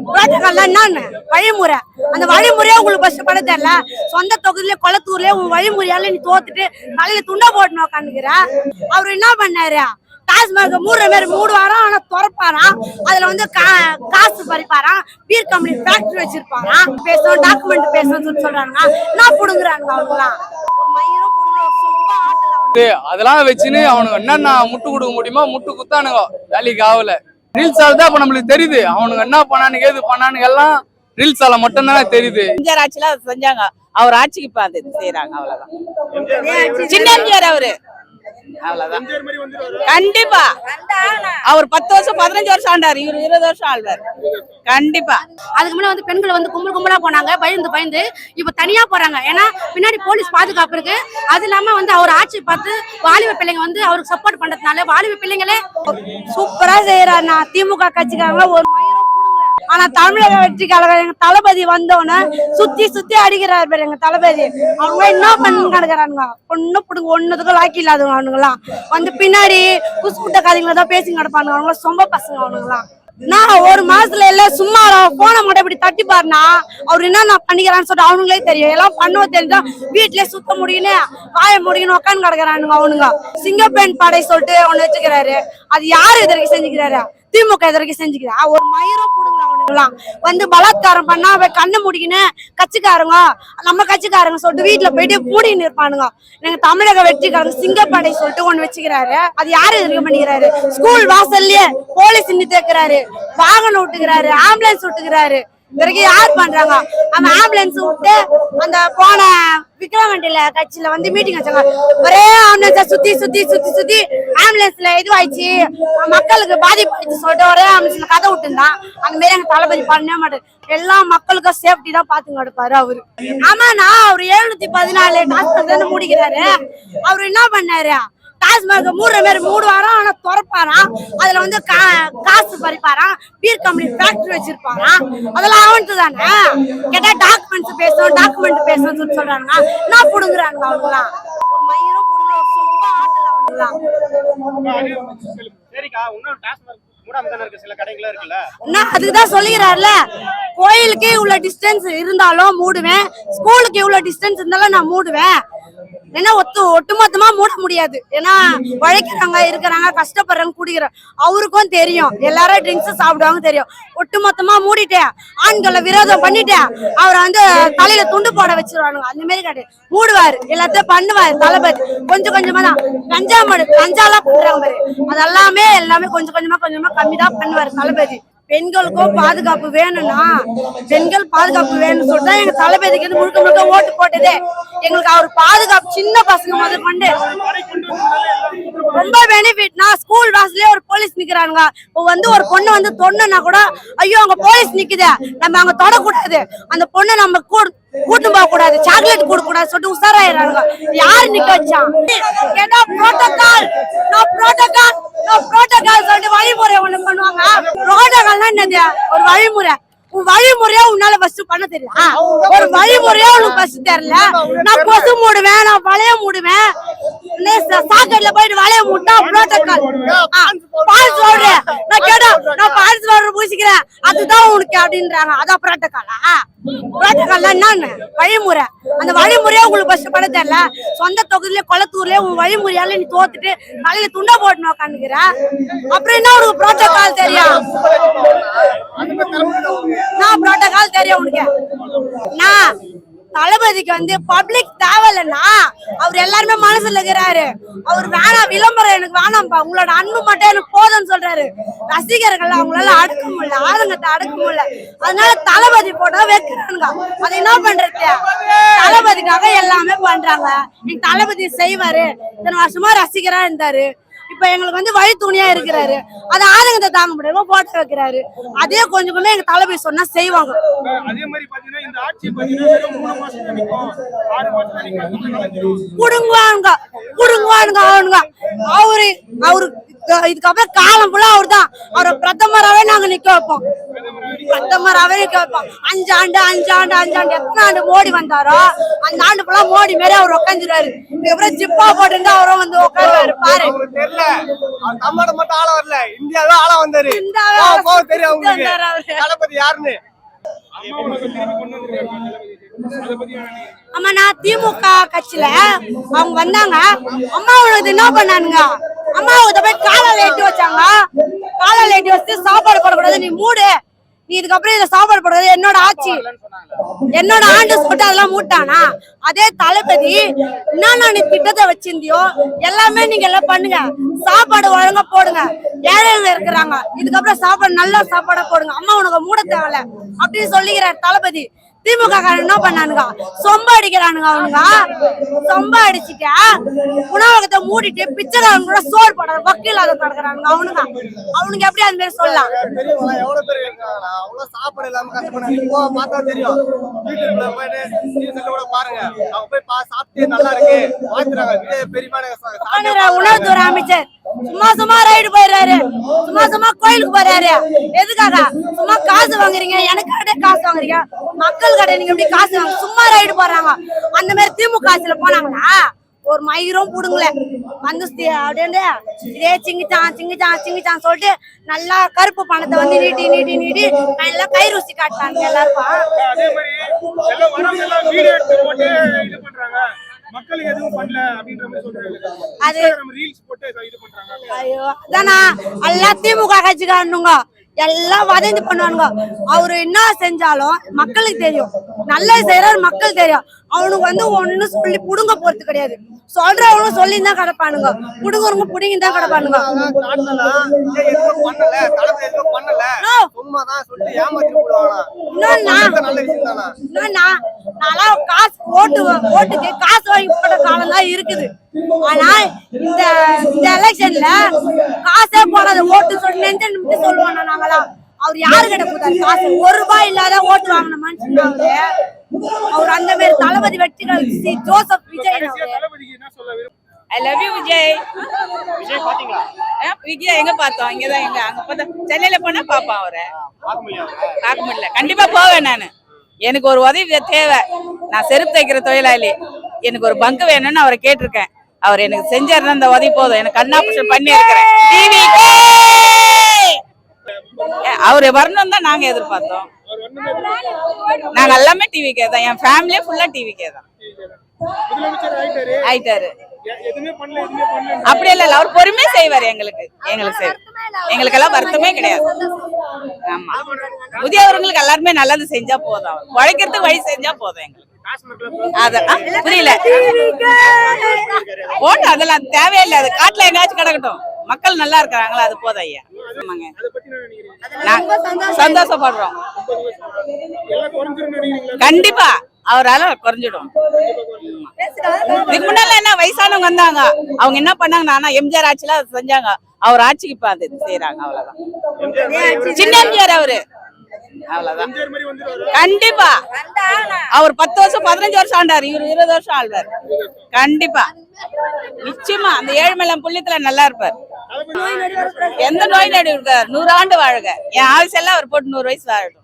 Protocol என்னன்னு வழிமுறை. அந்த வழிமுறையா உங்களுக்கு ஃபர்ஸ்ட் பண்ண தெரியல. சொந்த தொகுதியிலே கொளத்தூர்லயே உன் வழிமுறையால நீ தோத்துட்டு தலையில துண்டை போட்டு உட்காந்துக்கிற. அவரு என்ன பண்ணாரு, டாஸ்மாக் மூடுற மாதிரி மூடுவாராம், ஆனா திறப்பாராம். அதுல வந்து காசு பறிப்பாராம், பீர் கம்பெனி ஃபேக்டரி வச்சிருப்பாராம். பேசணும் டாக்குமெண்ட் பேசணும்னு சொல்றாங்க. நான் புடுங்குறாங்க அவங்களாம். அதெல்லாம் வச்சுன்னு அவனுக்கு என்னென்ன முட்டு கொடுக்க முடியுமோ முட்டு குத்தானுங்க. வேலைக்கு ஆகல. ரீல்ஸ் ஆல்தான் இப்ப நம்மளுக்கு தெரியுது. அவனுக்கு என்ன பண்ணானுங்க ஏது பண்ணானுங்க எல்லாம் ரீல்ஸ் ஆல மட்டும் தானே தெரியுது. எம்ஜிஆர் ஆட்சியில செஞ்சாங்க, அவர் ஆட்சிக்கு இப்ப அது செய்யறாங்க. அவ்வளவுதான். சின்ன எம்ஜிஆர் அவரு, அவ்வளவுதான். கண்டிப்பா அவர் 10 வருஷம் 15 வருஷம் ஆண்டாரு, இவர் 20 வருஷம் ஆள்றாரு. கண்டிப்பா. அதுக்கு முன்னாடி வந்து பெண்கள் வந்து கும்பலா போனாங்க, பயந்து இப்ப தனியா போறாங்க. ஏன்னா பின்னாடி போலீஸ் பாதுகாப்பு இருக்கு. அது இல்லாம வந்து அவர் ஆட்சி பார்த்து வாலிப பிள்ளைங்க வந்து அவருக்கு சப்போர்ட் பண்றதுனால வாலிப பிள்ளைங்களே சூப்பரா செய்யறாரு. திமுக கட்சிக்காரங்க ஒரு ஆனா தமிழக வெற்றி கழகம் எங்க தளபதி வந்தோன்னு சுத்தி அடிக்கிறாரு பேர் எங்க தளபதி. அவங்க என்ன பண்ணு கிடக்குறானுங்க, ஒண்ணு பிடுங்க ஒண்ணுதுக்கும் லாக்கி இல்லாதவங்க. அவனுங்கெல்லாம் வந்து பின்னாடி புசுக்குட்ட கதைங்கள தான் பேசி கிடப்பானுங்க. அவங்கள சொம்ப பசங்க அவனுங்கெல்லாம். நான் ஒரு மாசத்துல எல்லாம் சும்மா போன மட்டும் இப்படி தட்டி பாருனா அவரு என்ன பண்ணிக்கிறான்னு சொல்லிட்டு அவனுங்களே தெரியும். எல்லாம் பண்ணுவோம் தெரிஞ்சா வீட்லயே சுத்த முடியுன்னு வாய முடியுன்னு உட்காந்து கிடக்குறானுங்க அவனுங்க. சிங்கப்பெண் படை சொல்லிட்டு ஒண்ணு வச்சுக்கிறாரு. அது யாரு இதற்கு செஞ்சுக்கிறாரு? திமுக இதற்கு செஞ்சுக்கிறா. ஒரு மயிரும் புடுங்க அவனுங்கெல்லாம் வந்து பலாத்காரம் பண்ணா கண்ணு முடிக்கின்னு கட்சிக்காரங்க நம்ம கட்சிக்காரங்க சொல்லிட்டு வீட்டுல போயிட்டு மூடின்னு இருப்பானுங்க. எங்க தமிழக வெற்றிக்காரங்க சிங்கப்படை சொல்லிட்டு ஒண்ணு வச்சுக்கிறாரு. அது யாரு எதிர்க்க பண்ணிக்கிறாரு? ஸ்கூல் வாசல்லயே போலீஸ் நிறுத்திக்கிறாரு, வாகனம் விட்டுக்கிறாரு, ஆம்புலன்ஸ் விட்டுக்கிறாரு. இதற்கு யார் பண்றாங்க? அந்த ஆம்புலன்ஸ் விட்டு அந்த போன விக்ரவாண்டியில கட்சியில வந்து மீட்டிங் வச்சாங்க. ஒரே ஆம்புலன்ஸ சுத்தி ஆம்புலன்ஸ்ல இதுவாயிடுச்சு, மக்களுக்கு பாதிப்பு சொல்லிட்டு ஒரே ஆம்புலன்ஸ்ல கதை விட்டுருந்தான். அந்த மாதிரி எங்க தளபதி பண்ணவே மாட்டாரு. எல்லா மக்களுக்கும் சேஃப்டி தான் பாத்துங்க எடுப்பாரு அவரு. ஆமாண்ணா, அவரு 714 டாஸ்மாக் மூடிக்கிறாரு. அவரு என்ன பண்ணாரு, டாஸ்மாக் மூடுற மாதிரி மூடுவாராம், ஆனா திறப்பாராம். அதுல வந்து காசு பறிப்பாராம், பீர் கம்பெனி ஃபேக்டரி வச்சிருப்பாராம். அதெல்லாம் அவனுக்கு தானே. கேட்டா டாக்குமெண்ட் பேசணும்னு சொல்றாங்க. நான் புடுங்குறாங்க அவங்களாம். மயிரும் புடுங்க சொம்ப ஆட்டல அவங்களாம். அதுக்குதான் சொல்லிக்கிறாருல, கோயிலுக்கு இவ்வளவு டிஸ்டன்ஸ் இருந்தாலும் மூடுவேன், ஸ்கூலுக்கு இவ்வளவு டிஸ்டன்ஸ் இருந்தாலும் நான் மூடுவேன். ஏன்னா ஒட்டுமொத்தமா மூட முடியாது. ஏன்னா உழைக்கிறாங்க, இருக்கிறாங்க, கஷ்டப்படுறாங்க, குடிக்கிறாங்க. அவருக்கும் தெரியும் எல்லாரும் ட்ரிங்க்ஸ் சாப்பிடுவாங்க தெரியும். ஒட்டுமொத்தமா மூடிட்டேன், ஆண்களை விரோதம் பண்ணிட்டேன், அவரை வந்து தலையில துண்டு போட வச்சிருவானுங்க. அந்த மாதிரி கிடையாது, மூடுவாரு, எல்லாத்தையும் பண்ணுவாரு தளபதி. கொஞ்சமா தான் கஞ்சாலாம் பண்றாங்க பாரு, எல்லாமே கொஞ்சமா கம்மி தான் பண்ணுவாரு தளபதி. பெண்களுக்கும் பாதுகாப்பு வேணும்னா பெண்கள் பாதுகாப்பு வேணும்னு சொல்லிட்டு எங்க தளபதிக்கு முழுக்க ஓட்டு போட்டதே. எங்களுக்கு அவர் பாதுகாப்பு சின்ன பசங்க முதல் கொண்டு ரொம்ப பெனிஃபிட்னா, ஸ்கூல் வாசலே ஒரு போலீஸ் நிக்கிறாங்க. இப்போ வந்து ஒரு பொண்ணு வந்து தொண்ணுன்னா கூட ஐயோ அங்க போலீஸ் நிக்குது, நம்ம அங்க தொடக்கூடாது, அந்த பொண்ணை நம்ம கூட்டு போக கூடாது, சாக்லேட் கொடுக்க கூடாது சொல்லிட்டு உசாராயிராங்க. யாரு நிக்க வச்சான் கேட்டா புரோட்டோகால் சொல்லிட்டு வழிமுறை ஒண்ணு பண்ணுவாங்க. புரோட்டோகால்னா என்னது? ஒரு வழிமுறை. வழிமுறையா உன்னால ஃபர்ஸ்ட் பண்ண தெரியல, ஒரு வழிமுறையா உனக்கு ஃபர்ஸ்ட் தெரியல. நான் கொசு மூடுவேன், நான் வளைய மூடுவேன், சாக்கடையில போயிட்டு வளைய மூட்டா புரோட்டோகால். பால்ஸ் பவுடர் நான் கேட்டா நான் பால்ஸ் பவுடர் பூசிக்கிறேன் அதுதான் உனக்கு அப்படின்றாங்க. அதான் புரோட்டோகாலா? புரோட்டோகால் என்னன்னு வழிமுறை. அந்த வழிமுறையா உங்களுக்கு ஃபர்ஸ்ட் பண்ண தெரியல. சொந்த தொகுதியிலே கொளத்தூர்லயே உன் வழிமுறையால நீ தோத்துட்டு தலையில துண்டை போட்டு உட்காந்துக்கிற. அப்புறம் என்ன உனக்கு புரோட்டோகால் தெரியும்? நான் புரோட்டோகால் தெரியும் உனக்கு? நான் தளபதிக்கு வந்து பப்ளிக் தேவையில்லைன்னா அவர் எல்லாருமே மனசுல இருக்கிறாரு. அவர் வேணாம், விளம்பரம் எனக்கு வேணாம்ப்பா, உங்களோட அன்பு மட்டும் எனக்கு போதும்னு சொல்றாரு. ரசிகர்கள் அவங்களால அடக்க முடியல, ஆதங்கத்தை அடக்க முடியல. அதனால தளபதி போட்டா வைக்கிறானுங்க. அதை என்ன பண்றது? தளபதிக்காக எல்லாமே பண்றாங்க. எங்க தளபதி செய்வாரு. இத்தனை வருஷமா ரசிகரா இருந்தாரு, இப்ப எங்களுக்கு வந்து வழி துணியா இருக்கிறாரு. அது ஆதங்கத்தை தாங்க முடியாம போட்டு வைக்கிறாரு. அதே கொஞ்சம் எங்க தளபதி சொன்னா செய்வாங்க. புடுங்குவானுங்க அவனுங்க. அவரு இதுக்கப்புறம் காலம் ஃபுல்லா அவரு தான். அவரை பிரதமராவே நாங்க நிக்க வைப்போம். பிரதமர் அவரே கேட்பான் 5 ஆண்டு 5 ஆண்டு 5 ஆண்டு எத்தனை ஆண்டு மோடி வந்தாரோ அந்த ஆண்டு ஃபுல்லா மோடி மாரி அவர் உட்காந்துருவாரு. இதுக்கப்புறம் ஜிப்பா போட்டு அவரும் வந்து உட்காருவாரு பாரு. தெரியல தமிழ்நாடு மட்டும் ஆள வரல, இந்தியாவே ஆள வந்தாரு. தெரியும் உங்களுக்கு தளபதி யாருன்னு. ஆமா, நான் திமுக கட்சியில அவங்க வந்தாங்க. அம்மா உனக்கு என்ன பண்ணானுங்க, அம்மாவுக்கு போய் காலால எட்டி வச்சாங்க. காலால எட்டி வச்சு சாப்பாடு போடக்கூடாது, நீ மூடு, நீ இதுக்கப்புறம் இதுல சாப்பாடு போடக்கூடாது, என்னோட ஆட்சி என்னோட ஆண்டு சொல்லிட்டு அதெல்லாம் மூட்டானா. அதே தளபதி என்னென்ன நீ திட்டத்தை வச்சிருந்தியோ எல்லாமே நீங்க எல்லாம் பண்ணுங்க, சாப்பாடு ஒழுங்கா போடுங்க, ஏழைங்க இருக்கிறாங்க, இதுக்கப்புறம் சாப்பாடு நல்ல சாப்பாடா போடுங்க, அம்மா உனக்கு மூட தேவையில்ல அப்படின்னு சொல்லிக்கிறார் தளபதி. திமுக என்ன பண்ணானுங்க, சொம்ப அடிக்கிறானுங்க. அவனுங்க சொம்ப அடிச்சுட்டா உணவகத்தை மூடிட்டு பிச்சைக்காரங்க கூட சோறு போடாத வக்கீல் அதை நடக்கிறானுங்க. அவனுங்க எப்படி அது மாதிரி சொல்லலாம்? எவ்வளவு பேர் இருக்காங்களா, அவ்வளவு சாப்பாடு இல்லாம கஷ்டப்படுறாங்க. பார்த்தா தெரியும், வீட்டுக்குள்ள போயிட்டு கூட பாருங்க, அவங்க போய் சாப்பிட்டு நல்லா இருக்கு வாழ்த்துறாங்க. பெரியமான உணவுத்துறை அமைச்சர் சும்மா ரைடு போயிடுறாரு, சும்மா கோயிலுக்கு போறாரு. எதுக்காக? சும்மா காசு வாங்குறீங்க, எனக்கு காசு வாங்குறீங்க, மக்கள் கடை நீங்க எப்படி காசு வாங்க சும்மா ரைடு போறாங்க. அந்த மாதிரி திமுக ஆட்சியில போனாங்கன்னா ஒரு மயிரும் புடுங்கல வந்து அப்படின்னு இதே சிங்கிச்சான் சொல்லிட்டு நல்லா கருப்பு பணத்தை வந்து நீட்டி நல்லா கை ருசி காட்டுறாங்க எல்லாருக்கும். மக்களுக்கு எதுவும் பண்ணல அப்படின்ற மாதிரி சொல்றாங்க. அது நம்ம ரீல்ஸ் போட்டு இது பண்றாங்க. ஐயோ அதானா எல்லாம் திமுக கட்சிக்காரனுங்க எல்லாம் வதந்தி பண்ணுவானுங்க. அவரு என்ன செஞ்சாலும் மக்களுக்கு தெரியும், நல்லது செய்யறாரு மக்கள் தெரியும். அவனுக்கு வந்து ஒண்ணு சொல்லி புடுங்க போறது கிடையாது, சொல்றவங்களும் சொல்லி தான் கிடப்பானுங்க, புடுங்குறவங்க புடிங்கி தான் கிடப்பானுங்க. காசு ஓட்டுக்கு காசு வாங்கி போட்ட காலம் தான் இருக்குது. ஆனா இந்த எலெக்ஷன்ல காசே போடாத ஓட்டு சொல்லி நெஞ்ச நிமிஷம் சொல்லுவாங்க நாங்களா. அவர் யாரு கிட்ட போதாரு காசு? 1 ரூபாய் இல்லாத ஓட்டு வாங்கின மனுஷன் அவரு. அவர் அந்த மாதிரி தளபதி வெற்றிகள் Joseph Vijay. I love you Vijay. Vijay பாத்தீங்களா? விஜய் எங்க பார்த்தோம்? இங்கதான் எங்க அங்க பார்த்தா சென்னையில போனா பாப்போம் அவரை. பார்க்க முடியல. கண்டிப்பா போவேன் நானு. எனக்கு ஒரு உதவி தேவை. நான் செருப்பு தைக்கிற தொழிலாளி, எனக்கு ஒரு பங்கு வேணும்னு அவரை கேட்டிருக்கேன். அவர் எனக்கு செஞ்சாருன்னா அந்த உதவி போதும். எனக்கு கண்ணாபரேஷன் பண்ணி இருக்கிறேன். அவரு வரணும் தான் நாங்க எதிர்பார்த்தோம். நாங்க எல்லாமே டிவிக்கே தான், என் ஃபேமிலியே ஃபுல்லா டிவிக்கே தான். ஆயிட்டாரு. அப்படி இல்ல, அவர் பொறுமையா செய்வாரு. எங்களுக்கு எங்களுக்கெல்லாம் வருத்தமே கிடையாது. ஆமா, முதியவர்களுக்கு எல்லாருமே நல்லது செஞ்சா போதும், உழைக்கிறதுக்கு வழி செஞ்சா போதும். எங்களுக்கு அதெல்லாம் புரியல ஓட்டு அதெல்லாம் தேவையில்லை. அது காட்டுல எங்காச்சும் கிடக்கட்டும், மக்கள் நல்லா இருக்கிறாங்களா, அது போதும் ஐயா. ஆமாங்க, நாங்க சந்தோஷப்படுறோம். கண்டிப்பா அவரால குறைஞ்சிடும். இதுக்கு முன்னால என்ன வயசானவங்க வந்தாங்க, அவங்க என்ன பண்ணாங்க, நானா எம்ஜிஆர் ஆட்சியில செஞ்சாங்க, அவர் ஆட்சிக்கு இப்ப அது செய்யறாங்க. அவ்வளவுதான். சின்ன எம்ஜிஆர் அவரு, அவ்வளவுதான். கண்டிப்பா அவர் 10 வருஷம் 15 வருஷம் ஆண்டாரு, இவர் 20 வருஷம் ஆள்வார். கண்டிப்பா நிச்சயமா அந்த ஏழ்மையிலம் புள்ளியத்துல நல்லா இருப்பார். எந்த நோய் நடி இருக்கார், 100 ஆண்டு வாழுங்க. என் ஆயுசு எல்லாம் அவர் போட்டு 100 வயசு வாழட்டும்.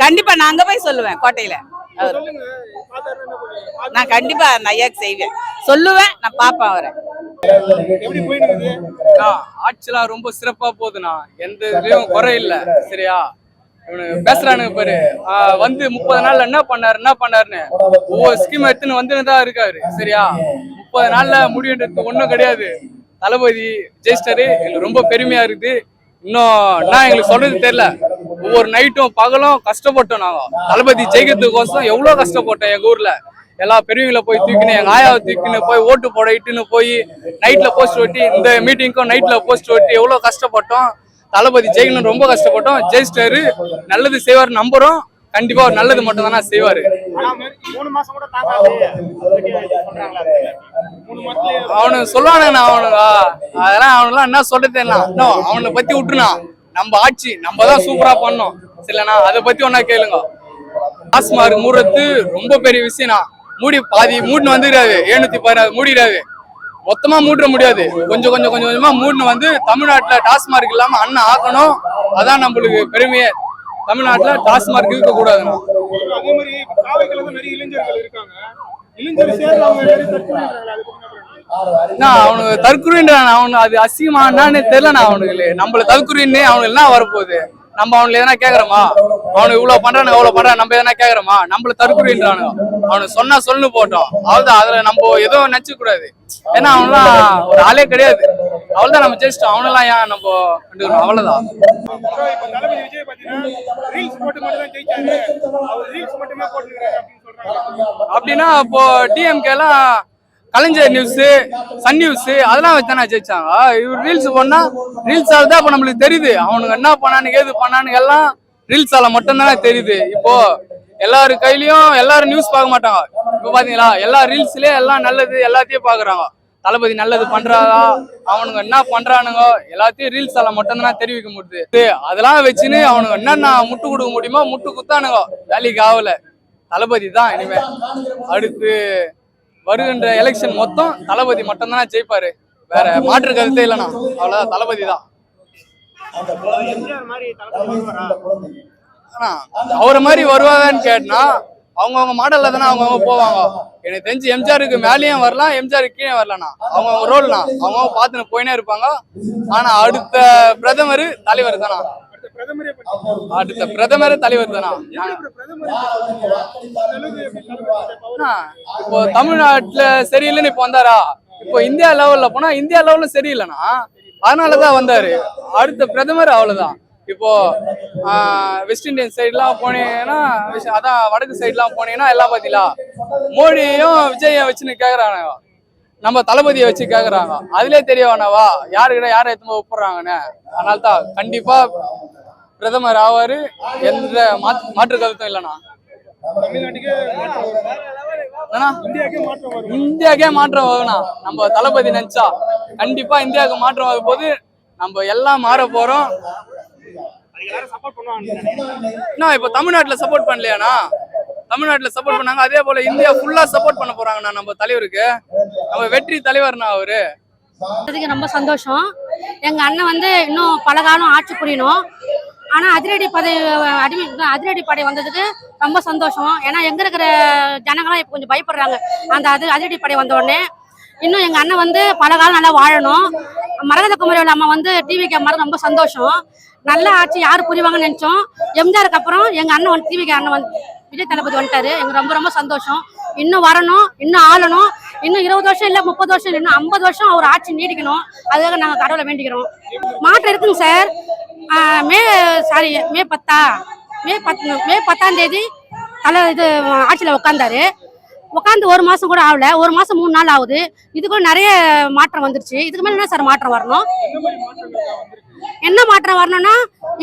கண்டிப்பா நான் அங்க போய் சொல்லுவேன், கோட்டையில. நான் கண்டிப்பா அந்த ஐயாக்கு செய்வேன், சொல்லுவேன், நான் பாப்பேன் அவரை. ஆட்சிலாம் ரொம்ப சிறப்பா போகுதுண்ணா, எந்த இதுலயும் குறை இல்ல. சரியா, பேசுறானுங்க பாரு, வந்து 30 நாள்ல என்ன பண்ணாருன்னு ஒவ்வொரு ஸ்கீம் எடுத்துன்னு வந்துதான் இருக்காரு. சரியா, 30 நாள்ல முடிவுன்றது ஒண்ணும் கிடையாது. தளபதி ஜெயிச்சிட்டாரு, எங்களுக்கு ரொம்ப பெருமையா இருக்குது. இன்னும் என்ன எங்களுக்கு சொல்றது தெரியல. ஒவ்வொரு நைட்டும் பகலும் கஷ்டப்பட்டோம். நாங்க தளபதி ஜெயிக்கிறதுக்கோசம் எவ்வளவு கஷ்டப்பட்டோம். எங்க ஊர்ல எல்லா பெரியவங்களை போய் தூக்கினு, எங்க ஆயாவை தூக்கின்னு போய் ஓட்டு போட இட்டுன்னு போய் நைட்ல போஸ்ட் ஒட்டி, இந்த மீட்டிங்க்கும் நைட்ல போஸ்ட் ஒட்டி எவ்வளவு கஷ்டப்பட்டோம். தளபதி ஜெயிக்கணும் ரொம்ப கஷ்டப்பட்டோம். ஜெயிச்சிட்டாரு, நல்லது செய்வார் நம்புறோம். கண்டிப்பா ஒரு நல்லது மட்டும் தானே செய்வாரு. அவனுக்கு சொல்லுவானுங்க, அதெல்லாம் அவனுக்குலாம் என்ன சொல்றது தெரியல. அவனை பத்தி விட்டுனா நம்ம ஆட்சி நம்ம தான் சூப்பரா பண்ணோம். சரிண்ணா, அதை பத்தி ஒன்னா கேளுங்க. டாஸ்மார்க் மூடுறது ரொம்ப பெரிய விஷயம்னா, பாதி மூடின்னு வந்துடாது, 716 மூடிடாது. மொத்தமா மூட முடியாது. கொஞ்சம் கொஞ்சமா மூடின வந்து தமிழ்நாட்டுல டாஸ்மார்க் இல்லாம அண்ணன் ஆக்கணும். அதான் நம்மளுக்கு பெருமையே. தமிழ்நாட்டுல டாஸ்மார்க் இருக்க கூடாதுண்ணா. அதே மாதிரி காவைக்குள்ள தான் நிறைய இளைஞர்கள் இருக்காங்க. இளைஞர் சேர்றவங்க நிறைய தற்கொலைன்றாங்க. அவனுக்கு தற்கொலைன்றான். அவனு அது அசிங்கமா என்னன்னு தெரியலண்ணா. அவனுக்கு நம்மள தற்கொலைன்னு அவனுக்கு என்ன வரப்போகுது? நம்ம அவனுக்கு எதனா கேக்குறோமா? அவனுக்கு இவ்வளவு பண்றானு எவ்வளவு பண்றான் நம்ம எதனா கேக்குறோமா? நம்மள தற்கொலைன்றானு அவனுக்கு சொன்னா சொல்லு போட்டோம். அவ்வளவுதான். அதுல நம்ம எதுவும் நினைச்சு கூடாது. ஏன்னா அவனுலாம் ஒரு ஆளே கிடையாது. அவ்வளவுதான், நம்ம ஜெயிச்சிட்டோம். அவனெல்லாம் ஏன் நம்ம கண்டுக்கணும்? அவ்வளவுதான். இப்ப தளபதி விஜய் பாத்தீங்கன்னா ரீல்ஸ் போட்டு மட்டும் தான் ஜெயிச்சாரு. அவர் ரீல்ஸ் மட்டுமே போட்டுருக்காரு அப்படின்னு சொல்றாங்க. அப்படின்னா இப்போ டிஎம்கே எல்லாம் கலைஞர் நியூஸ், சன் நியூஸ் அதெல்லாம் வச்சுதானே ஜெயிச்சாங்க. இவர் ரீல்ஸ் பண்ணா ரீல்ஸால தான் இப்ப நம்மளுக்கு தெரியுது. அவனுக்கு என்ன பண்ணானு ஏது பண்ணானு எல்லாம் ரீல்ஸால மட்டும் தானே தெரியுது. இப்போ எல்லாரு கையிலயும் எல்லாரும் நியூஸ் பார்க்க மாட்டாங்க. இப்ப பாத்தீங்களா, எல்லா ரீல்ஸ்லயே எல்லாம் நல்லது எல்லாத்தையும் பாக்குறாங்க. தளபதி நல்லது பண்றாரா, அவனுங்க என்ன பண்றானுங்க எல்லாத்தையும் ரீல்ஸால மட்டும் தானே தெரிவிக்க முடியுது. அதெல்லாம் வச்சுன்னு அவனுக்கு என்னென்ன முட்டு கொடுக்க முடியுமோ முட்டு குத்தானுங்க. வேலைக்கு ஆகல. தளபதி தான் இனிமே அடுத்து வருகின்ற எலெக்ஷன் மொத்தம் தளபதி மட்டும் தானே ஜெயிப்பாரு. வேற மாற்று கருத்தே இல்லைண்ணா. அவ்வளவுதான், தளபதி தான். எம்ஜிஆர் மாதிரி தளபதி வருவாரா? அவரை மாதிரி வருவாங்கன்னு கேட்டா அவங்கவுங்க மாடல்ல தானே அவங்கவுங்க போவாங்க. எனக்கு தெரிஞ்சு எம்ஜிஆருக்கு மேலேயும் வரலாம், எம்ஜிஆருக்கு கீழே வரலண்ணா. அவங்கவுங்க ரோல்னா அவங்கவுங்க பார்த்துன்னு போயினே இருப்பாங்க. ஆனா அடுத்த பிரதமர் தலைவர் தானா. அடுத்த பிரதமர் தலைவர் தானா. இப்போ தமிழ்நாட்டுல சரியில்லைன்னு இப்போ வந்தாரா? இப்போ இந்தியா லெவல்ல போனா இந்தியா லெவல்ல சரியில்லைண்ணா. அதனாலதான் வந்தாரு. அடுத்த பிரதமர் அவ்வளவுதான். இப்போ வெஸ்ட் இண்டியன் சைட்லாம் போனீங்கன்னா, அதான் வடக்கு சைட்லாம் போனீங்கன்னா எல்லாம் பாத்தீங்களா மோடியும் விஜயம் வச்சுன்னு கேக்குறாங்க. நம்ம தளபதியை வச்சு கேக்குறாங்க. அதுலயே தெரிய வேணாவா யாருக்கிட்ட யாரை எடுத்து ஒப்புறாங்கன்னு. அதனால்தான் கண்டிப்பா பிரதமர் ஆவாரு. எந்த மாற்று கருத்தும் இல்லைண்ணா. இந்தியாவுக்கே மாற்றம் வரும்னா நம்ம தளபதி நினைச்சா கண்டிப்பா இந்தியாவுக்கு மாற்றம் வரும் போது நம்ம எல்லாம் மாற போறோம். இப்ப தமிழ்நாட்டுல சப்போர்ட் பண்ணலையாண்ணா? தமிழ்நாட்டுல சப்போர்ட் பண்ணாங்க. அதே போல இந்தியா ஃபுல்லா சப்போர்ட் பண்ண போறாங்கண்ணா நம்ம தலைவருக்கு. நம்ம வெற்றி தலைவர்னா அவரு. அதுக்கு ரொம்ப சந்தோஷம். எங்க அண்ணன் வந்து இன்னும் பல காலம் ஆட்சி புரியணும். ஆனா அதிரடி படை வந்ததுக்கு ரொம்ப சந்தோஷம். ஏன்னா எங்க இருக்கிற ஜனங்களாம் இப்ப கொஞ்சம் பயப்படுறாங்க. அந்த அதிரடி படை வந்த உடனே இன்னும் எங்க அண்ணன் வந்து பல காலம் நல்லா வாழணும். மரகத குமரியோட அம்மா வந்து டிவிக்கு அம்மா ரொம்ப சந்தோஷம். நல்ல ஆட்சி யாரு புரிவாங்கன்னு நினைச்சோம். எம்ஜிஆருக்கு அப்புறம் எங்க அண்ணன் வந்து டிவிக்கு அண்ணன் வந்து விஜய் தளபதி வந்துட்டாரு. எங்க ரொம்ப ரொம்ப சந்தோஷம். இன்னும் வரணும், இன்னும் ஆளணும். இன்னும் 20 வருஷம் இல்ல 30 வருஷம் இன்னும் 50 வருஷம் அவர் ஆட்சி நீடிக்கணும். அதுக்காக நாங்க கடவுளை வேண்டிக்கிறோம். மாற்றம் இருக்குங்க சார். மே 10ஆம் தேதி இது ஆட்சியில உட்காந்தாரு. உட்காந்து 1 மாசம் கூட ஆகல. 1 மாசம் 3 நாள் ஆகுது. இதுக்குள்ள நிறைய மாற்றம் வந்துருச்சு. இதுக்கு மேல என்ன சார் மாற்றம் வரணும்? என்ன மாற்றம் வரணும்னா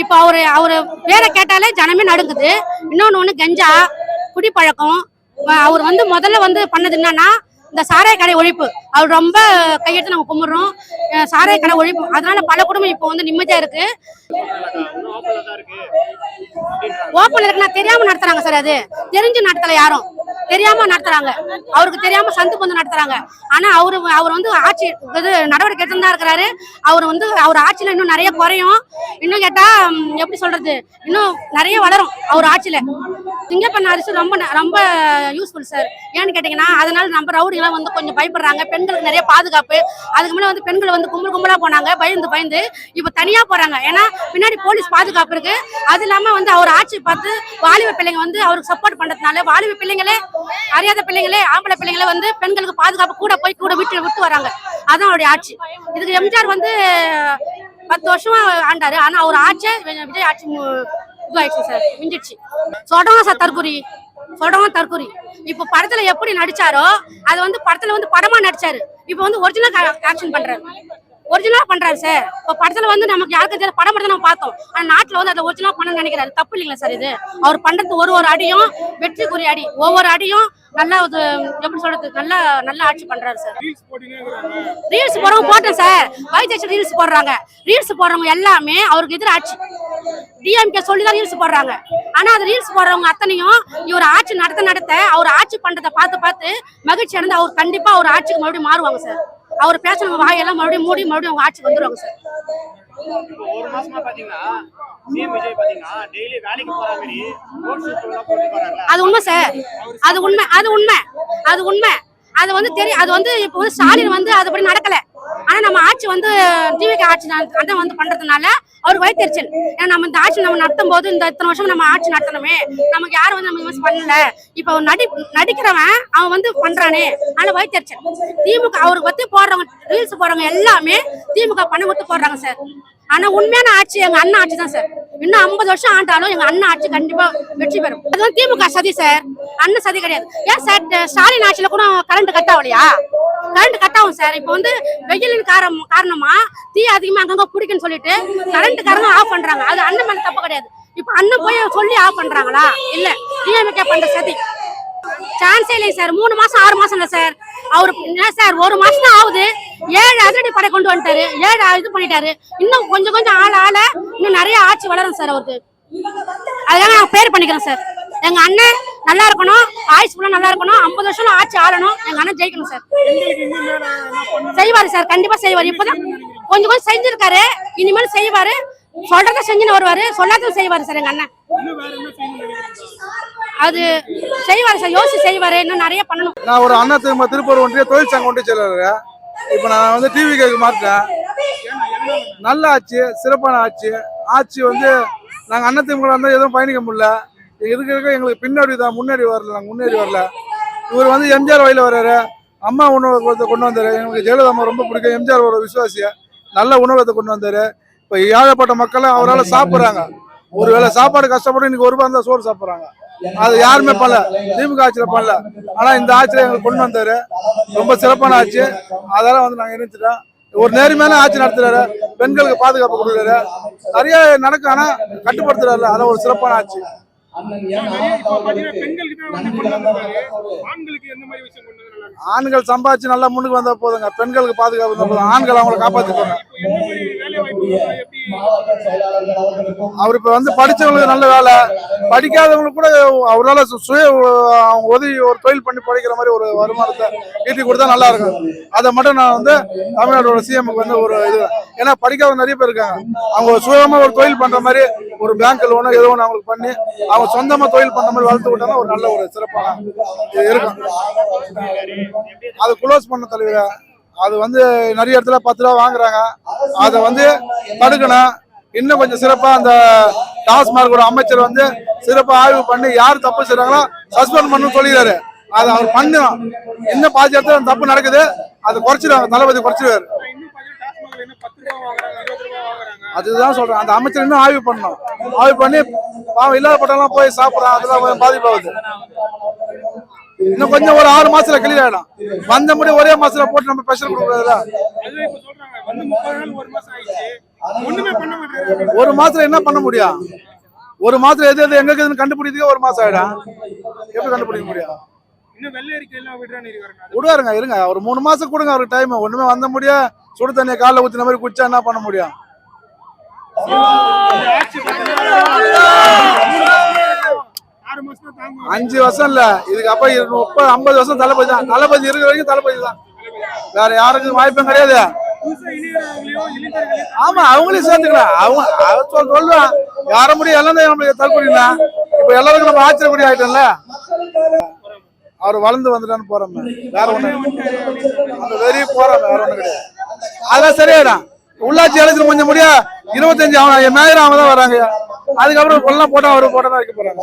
இப்ப அவரு பேரை கேட்டாலே ஜனமே நடுங்குது. இன்னொன்னு கஞ்சா குடிப்பழக்கம். அவர் வந்து முதல்ல வந்து பண்ணது என்னன்னா இந்த சாராய கடை ஒழிப்பு. அவர் ரொம்ப கையெடுத்து நாங்க கும்பிடுறோம். சாராய கடை ஒழிப்பு. அதனால பல குடும்பம் இப்போ வந்து நிம்மதியா இருக்கு. ஓப்பன் இருக்குன்னா தெரியாம நடத்துறாங்க சார். அது தெரிஞ்சு நடத்தல, யாரும் தெரியாம நடத்துறாங்க. அவருக்கு தெரியாம சந்து பந்து நடத்துறாங்க. ஆனா அவர் வந்து ஆட்சி நடவடிக்கை எடுத்து தான் இருக்கிறாரு. அவர் ஆட்சியில இன்னும் நிறைய குறையும். இன்னும் கேட்டா எப்படி சொல்றது, இன்னும் நிறைய வளரும் அவர் ஆட்சியில. சிங்கப்பெண் அரிசி ரொம்ப ரொம்ப யூஸ்ஃபுல் சார். ஏன்னு கேட்டீங்கன்னா அதனால நம்ம ரவுடிகளாம் வந்து கொஞ்சம் பயப்படுறாங்க. பெண்களுக்கு நிறைய பாதுகாப்பு. அதுக்கு முன்னாடி வந்து பெண்கள் வந்து கும்பலா போனாங்க. பயந்து இப்ப தனியா போறாங்க. ஏன்னா பின்னாடி போலீஸ் பாதுகாப்பு இருக்கு. அது இல்லாம வந்து அவர் ஆட்சி பார்த்து வாலிப பிள்ளைங்க வந்து அவருக்கு சப்போர்ட் பண்றதுனால வாலிப பிள்ளைங்களே, அறியாத பிள்ளைங்களே, ஆம்பளை பிள்ளைங்களே வந்து பெண்களுக்கு பாதுகாப்பு கூட வீட்டுல விட்டு வராங்க. அதான் அவருடைய ஆட்சி. இதுக்கு எம்ஜிஆர் வந்து 10 வருஷமா ஆண்டாரு. ஆனா அவர் ஆட்சி விஜய் ஆட்சி இதுவாயிடுச்சு சார், மிஞ்சிடுச்சு. சொல்றோம் சார் தற்கொலை. இப்ப படத்துல எப்படி நடிச்சாரோ அது வந்து படத்துல வந்து படமா நடிச்சாரு. இப்ப வந்து ஒரிஜினல் ஆக்ஷன் பண்றாரு. ஒரிஜினலா பண்றாரு சார். இப்ப படத்துல வந்து நமக்கு யாருக்கு தெரியாது, படம் மட்டும் நம்ம பார்த்தோம். ஆனா நாட்டுல வந்து அதை ஒரிஜினலா பண்ண நினைக்கிறாரு. தப்பு இல்லைங்களா சார்? இது அவர் பண்றது ஒரு அடியும் வெற்றிக்குரிய அடி. ஒவ்வொரு அடியும் நல்லா எப்படி சொல்றது, நல்லா ஆட்சி பண்றாரு சார். ரீல்ஸ் போறவங்க போட்டேன் சார். வைத்திய ரீல்ஸ் போடுறாங்க. ரீல்ஸ் போடுறவங்க எல்லாமே அவருக்கு எதிர ஆட்சி. டிஎம்கே சொல்லிதான் ரீல்ஸ் போடுறாங்க. ஆனா அது ரீல்ஸ் போடுறவங்க அத்தனையும் இவர் ஆட்சி நடத்த அவர் ஆட்சி பண்றதை பார்த்து மகிழ்ச்சி அடைந்து அவர் கண்டிப்பா அவர் ஆட்சிக்கு மறுபடியும் மாறுவாங்க சார். அவர் பேசுறவங்க வாயெல்லாம் மறுபடியும் அவங்க ஆட்சிக்கு வந்துருவாங்க சார். ஒரு மாசமா பாத்தீங்கன்னா சிஎம் விஜய் பாத்தீங்கன்னா டெய்லி வேலைக்கு போற மாதிரி ரோட் ஷோ எல்லாம் போட்டு போறாங்க. அது உண்மை சார், அது உண்மை. அது வந்து தெரியும். அது வந்து இப்போ வந்து ஸ்டாலின் வந்து அதுபடி நடக்கல. ஆனா நம்ம ஆட்சி வந்து டிவிக்கு ஆட்சி அண்ணன் வந்து பண்றதுனால அவருக்கு வயிற்றுச்சல். ஏன்னா நம்ம இந்த ஆட்சி நம்ம நடத்தும் போது இந்த இத்தனை வருஷம் நம்ம ஆட்சி நடத்தணுமே, நமக்கு யாரும் வந்து நம்ம யூஸ் பண்ணல. இப்போ நடிக்கிறவன் அவன் வந்து பண்றானே, அதனால வயிற்றுச்சல். திமுக அவருக்கு பத்தி போடுறவங்க ரீல்ஸ் போடுறவங்க எல்லாமே திமுக பணம் கொடுத்து போடுறாங்க சார். ஆனா உண்மையான ஆட்சி எங்க அண்ணன் ஆட்சி தான் சார். இன்னும் 50 வருஷம் ஆண்டாலும் எங்க அண்ணன் ஆட்சி கண்டிப்பா வெற்றி பெறும். அது வந்து திமுக சதி சார், அண்ணன் சதி கிடையாது. ஏன் சார் ஸ்டாலின் ஆட்சியில கூட கரண்ட் கட் ஆகலையா? கரண்ட் கட் ஆகும் சார். இப்போ வந்து வெயிலின் காரணமா தீ அதிகமா அங்கங்க பிடிக்குன்னு சொல்லிட்டு கரண்ட் காரங்க ஆஃப் பண்றாங்க. அது அண்ணன் மேல தப்பு கிடையாது. இப்ப அண்ணன் போய் சொல்லி ஆஃப் பண்றாங்களா? இல்ல, டிஎம்கே பண்ற சதி. சான்ஸே இல்லை சார். 3 மாசம் 6 மாசம் இல்ல சார். அவரு என்ன சார் 1 மாசம் தான் ஆகுது, 7 அதிரடி படை கொண்டு வந்துட்டாரு, 7 இது பண்ணிட்டாரு. இன்னும் கொஞ்சம் ஆள இன்னும் நிறைய ஆட்சி வளரும் சார் அவருக்கு. அதுக்காக நான் பேர் பண்ணிக்கிறேன் சார். எங்க அண்ணன் நல்லா இருக்கணும், ஆயுஷ் ஃபுல்லா நல்லா இருக்கணும், 50 வருஷம் ஆட்சி ஆளணும். எங்க அண்ணன் ஜெயிக்கணும் சார். செய்வாரு சார், கண்டிப்பா செய்வாரு. இப்பதான் கொஞ்சம் செஞ்சிருக்காரு, இனிமேல் செய்வாரு. சொல்றத செஞ்சுன்னு வருவாரு, சொல்லாத செய்வாரு சார் எங்க அண்ணன். அது செய்வாரு சார், யோசிச்சு செய்வாரு. இன்னும் நிறைய பண்ணணும். நான் ஒரு அண்ணா திருப்பூர் ஒன்றிய தொழில் சங்கம் ஒன்றிய செயலாளர். இப்ப நான் வந்து டிவிக்கு மாட்டேன். நல்ல ஆட்சி, சிறப்பான ஆட்சி வந்து நாங்க அண்ணா திமுக வந்து எதுவும் பயணிக்க முடியல. இருக்க எங்களுக்கு பின்னாடி தான், முன்னேறி வரல. இவர் வந்து எம்ஜிஆர் வழியில வர்றாரு. அம்மா உணவகத்தை கொண்டு வந்தாரு. எங்களுக்கு ஜெயலலிதா அம்மா ரொம்ப பிடிக்கும். எம்ஜிஆர் ஒரு விசுவாசிய நல்ல உணவகத்தை கொண்டு வந்தாரு. இப்ப ஏழப்பட்ட மக்கள் அவரால் சாப்பிடுறாங்க. ஒருவேளை சாப்பாடு கஷ்டப்பட்டு இன்னைக்கு ₹1 இருந்தா சோறு சாப்பிடுறாங்க. அது யாருமே பண்ணல, திமுக ஆட்சியில பண்ணல. ஆனா இந்த ஆட்சியில எங்களுக்கு கொண்டு வந்தாரு. ரொம்ப சிறப்பான ஆட்சி. அதெல்லாம் வந்து நாங்க இணைச்சிட்டோம். ஒரு நேர்மையான ஆட்சி நடத்துறாரு. பெண்களுக்கு பாதுகாப்பு கொடுக்குறாரு. நிறைய நடக்கும், ஆனா கட்டுப்படுத்துறாரு. அதான் ஒரு சிறப்பான ஆட்சி. ஆண்கள் சம்பாதிச்சு நல்லா முன்னுக்கு வந்தா போதுங்க. பெண்களுக்கு பாதுகாப்பு இருந்தா போதும். ஆண்கள் அவங்களை காப்பாத்திப்பாங்க. அவர் இப்ப வந்து படிச்சவங்களுக்கு நல்ல வேலை, படிக்காதவங்களுக்கு கூட அவரால் அவங்க உதவி ஒரு தொழில் பண்ணி படிக்கிற மாதிரி ஒரு வருமானத்தை ஈட்டி கொடுத்தா நல்லா இருக்கும். அதை மட்டும் நான் வந்து தமிழ்நாட்டோட சிஎம்க்கு வந்து ஒரு இது, ஏன்னா படிக்காத நிறைய பேர் இருக்காங்க. அவங்க சுயமா ஒரு தொழில் பண்ற மாதிரி ஒரு பேங்க் லோனோ ஏதோ ஒன்று அவங்களுக்கு பண்ணி அவங்க சொந்தமா தொழில் பண்ற மாதிரி வளர்த்து விட்டாங்கன்னா ஒரு நல்ல ஒரு சிறப்பான இருக்கும். அது குளோஸ் பண்ண தலைவர். அது வந்து நிறைய இடத்துல 10 ரூபா வாங்குறாங்க. அதை வந்து தடுக்கணும். இன்னும் கொஞ்சம் சிறப்பா அந்த டாஸ்மார்க்கோட அமைச்சர் வந்து சிறப்பா ஆய்வு பண்ணி யார் தப்பு செய்றாங்களோ சஸ்பெண்ட் பண்ணு சொல்லிடுறாரு. அதை அவர் பண்ணணும். இன்னும் பாதி இடத்துல தப்பு நடக்குது, அதை குறைச்சிடுவாங்க. தளபதி குறைச்சிடுவாரு. அதுதான் சொல்றேன். அந்த அமைச்சர் இன்னும் ஆய்வு பண்ணணும். ஆய்வு பண்ணி பாவம் இல்லாத பட்டெல்லாம் போய் சாப்பிடறான். அதெல்லாம் பாதிப்பாகுது. இன்னும் கொஞ்சம் ஒரு 6 மாசத்துல கிளியர் ஆயிடும். வந்த முடி ஒரே மாசத்துல போட்டு நம்ம ஸ்பெஷல் கொடுக்குறதுல 1 மாசத்துல என்ன பண்ண முடியும்? 1 மாசத்துல எது எங்க இருக்குதுன்னு கண்டுபிடிக்கிறதுக்கு 1 மாசம் ஆயிடும். எப்படி கண்டுபிடிக்க முடியும்? விடுவாருங்க, இருங்க. ஒரு 3 மாசம் கொடுங்க அவருக்கு டைம். ஒண்ணுமே வந்த முடிய சுடு தண்ணியை காலைல ஊத்தின மாதிரி குடிச்சா என்ன பண்ண முடியும்? 5 வருஷம் இல்ல, இதுக்கு அப்ப 50 வருஷம் தளபதி தான். தளபதி இருக்கிற வரைக்கும் தளபதி தான். வேற யாருக்கும் வாய்ப்பும் கிடையாது. ஆமா, அவங்களையும் சேர்த்துக்கலாம். அவங்க சொல்லுவான் யார முடியும் எல்லாம் நம்மளுக்கு தற்கொலை. இப்ப எல்லாருக்கும் நம்ம ஆச்சரியப்படி ஆயிட்டோம்ல. அவர் வளர்ந்து வந்துட்டான்னு போறோம். வேற ஒண்ணு அந்த வெறி போறோம், வேற ஒண்ணு கிடையாது. அதெல்லாம் சரியாயிடும். உள்ளாட்சி எலெக்ஷன் கொஞ்சம் முடியா 25 மேயர் அவங்க தான் வராங்க. அதுக்கப்புறம் கொல்லாம் போட்டா அவரு போட்டா தான் வைக்க போறாங்க.